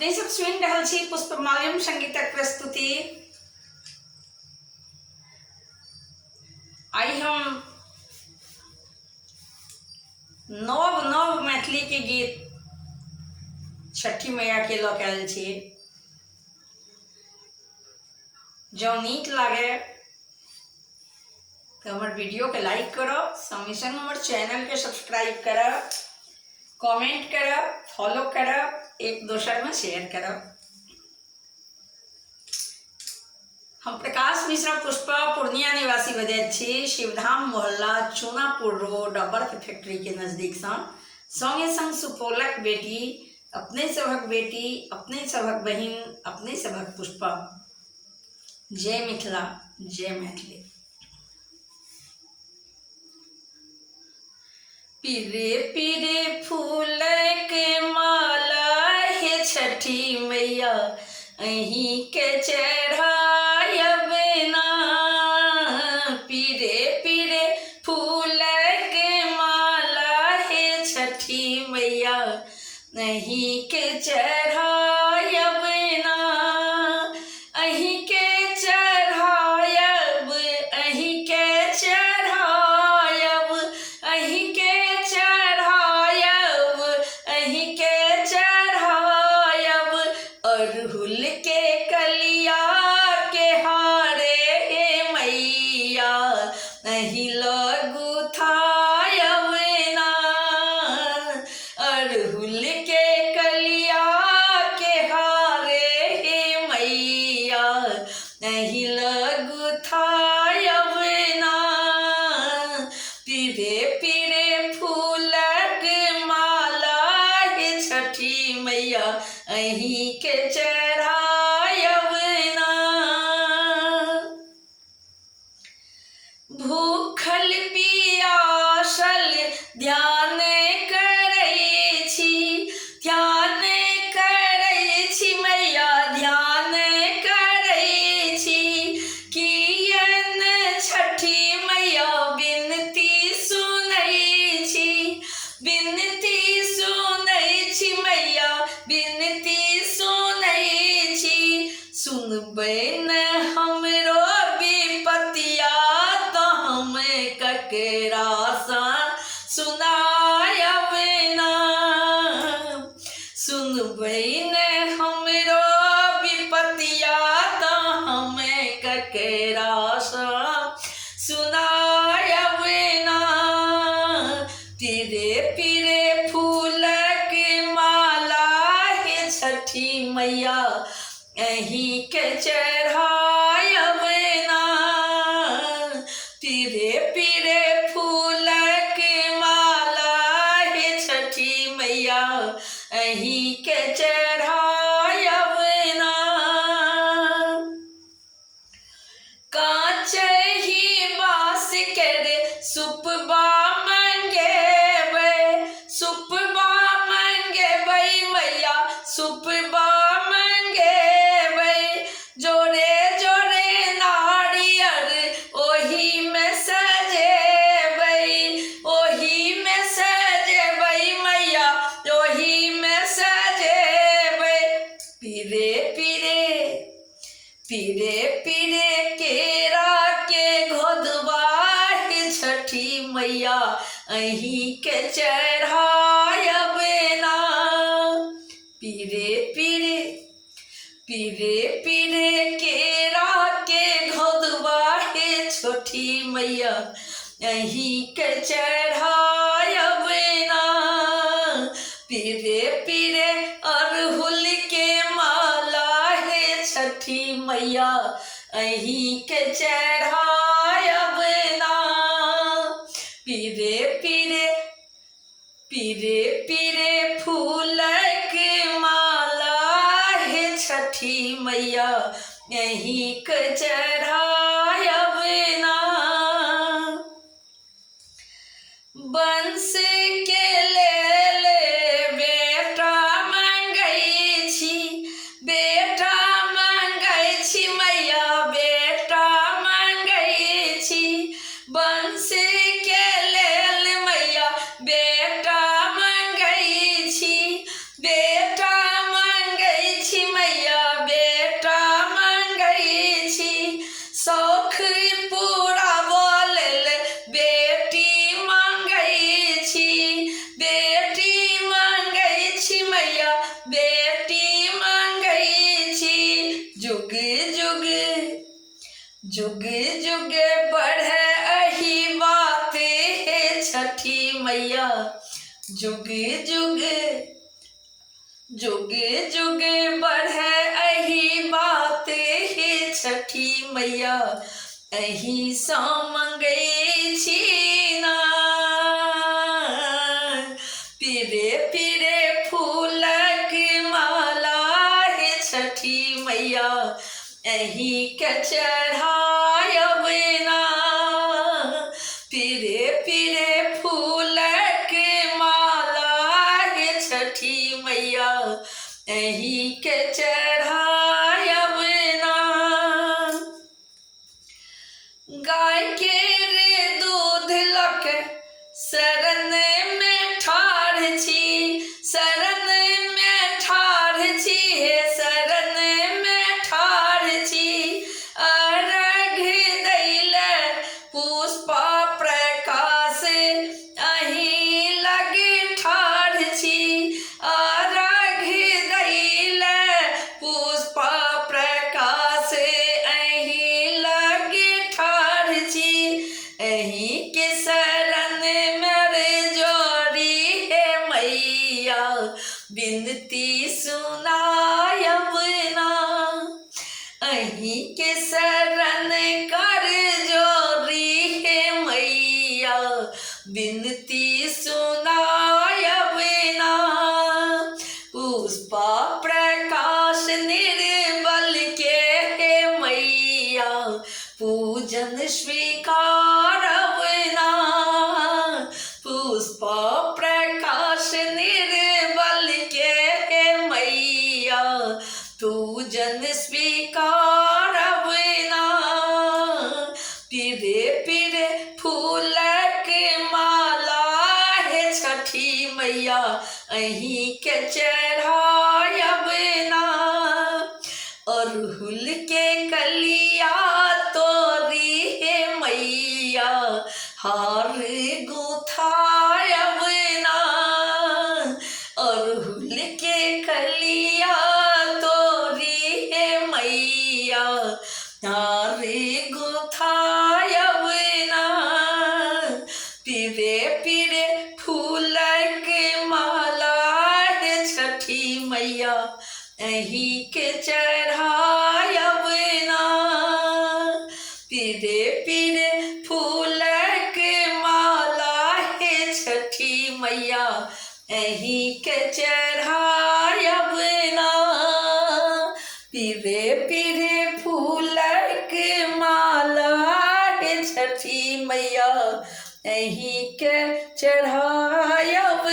अपने सब सुनि रहल छी पुष्पमाल्यम संगीतक प्रस्तुति। आई हम नव नव मैथिली के गीत छठी मैया के लऽ के आयल छी। जँ नीक लागे तो हमारे वीडियो के लाइक करो, संगे संग हमारे चैनल के सब्सक्राइब करो, कमेंट करो, फॉलो करो, एक दूसरे में शेयर करो। हम प्रकाश मिश्रा पुष्पा पूर्णिया निवासी बजैत छी। शिवधाम मोहल्ला चूनापुर रोड बर्फ फैक्ट्री के नजदीक संगे संग सुपौलक बेटी, अपने सभक बेटी, अपने सभक बहिन, अपने सभक पुष्पा। जय मिथिला, जय मैथिली। पीरे पीरे फूल के माला हे छठी मैया, अहीं के चढ़ायब ना। पीरे पीरे फूल के माला हे छठी मैया, अहीं के चढ़ायब ना। अहीं के चढ़ायब, अहीं के चढ़ायब, अहीं के चढ़ायब, अहीं के चढ़ायब। अरहुल के कलिया के हारे हे मैया, अहीं लगू थायब ना। अरहुल के कलिया के हारे हे मैया, अहीं लगू थायब ना। पीरे पीरे फूलक माला हे छठी मैया, अहीं के चढ़ायब ना। भूखल पियासल ध्यान करै छी, ध्यान करै छी मैया, ध्यान करै छी। कियन छठी मैया बिनती सुनै छी, बिनती सुनै छी मैया, बिनती सुनै छी। सुनबै न हमरो विपतिया तो हम ककरा सा सुनायब ना। सुनबै न हमरो विपतिया तो हम ककरा सा सुनायब ना। पीरे पीरे फूलक माला हे छठी मैया, अहीं के चढ़ायब ना। पीरे पीरे फूलक माला हे छठी मैया, अहीं के चढ़ायब ना। कांचहि बाँस केर सुपबा मंगेबै, सुपबा मंगेबै मैया, सुपबा मंगेबै। जोड़े जोड़े नारियर ओही में सजेबै, ओही में सजेबै मैया, ओही में सजेबै। पीरे पीरे, पीरे पीरे केरा के घोदबा हे छठी मैया, अहीं के चढ़ायब ना। पीरे पीरे, पीरे पीरे केरा के घोदबा हे छठी मैया, अहीं के चढ़ायब ना। पीरे पीरे अरहुल के माला हे छठी मैया, अहीं के चढ़ायब ना। पीरे पीरे, पीरे पीरे फूलक माला हे छठी मैया, अहीं के चढ़ायब ना। बंस के लेल बेटा मंगै छी, बेटा मंगै छी मैया, बेटा मंगै छी। बंस के लेल मैया बेटा मंगै छी, बेटा मंगै जुग जुग बढ़े अही बातें है छठी मैया, जुग जुग जुग जुग बढ़े अही बातें है छठी मैया, अही सो मंगै छी ना। पीरे पीरे फूलक माला है छठी मैया, अही के चढ़ायब ना। पीरे पीरे फूलक माला है छठी मैया, अही के चढ़ायब ना। गाय के रे दूध लक शरण में ठाढ़ छी, शरण में ठाढ़ छी हे शरण में ठाढ़ छी। अर्घ दैले पुष्पा प्रकाश अही लग ठाढ़ छी, अर्घ दैले पुष्पा प्रकाश अही लग ठाढ़ छी। अही के शरण मेरे जोड़ी है मैया, बिनती सुनायब ना। अही के शरण कर जोड़ी है मैया, बिनती सुनायब ना। पुष्पा प्रकाश निर्बल के है मैया, पूजन स्वीकारब ना। पुष्पा प्रकाश निर्बल के है मैया, पूजन स्वीकारब ना। पीरे पीरे फूलक माला है छठी मैया, अही के चढ़ायब ना। अरहुल के कलिया तोरी है मैया, हार गुथायब ना। अरहुल के कलिया तोरी है मैया, हार गुथायब ना। पीरे पीरे फूलक माला है छठी मैया, अही के चढ़ायब ना। पीरे पीरे फूलक माला है छठी मैया, अही के चढ़ायब ना। पीरे पीरे फूलक माला है छठी मैया, अही के चढ़ायब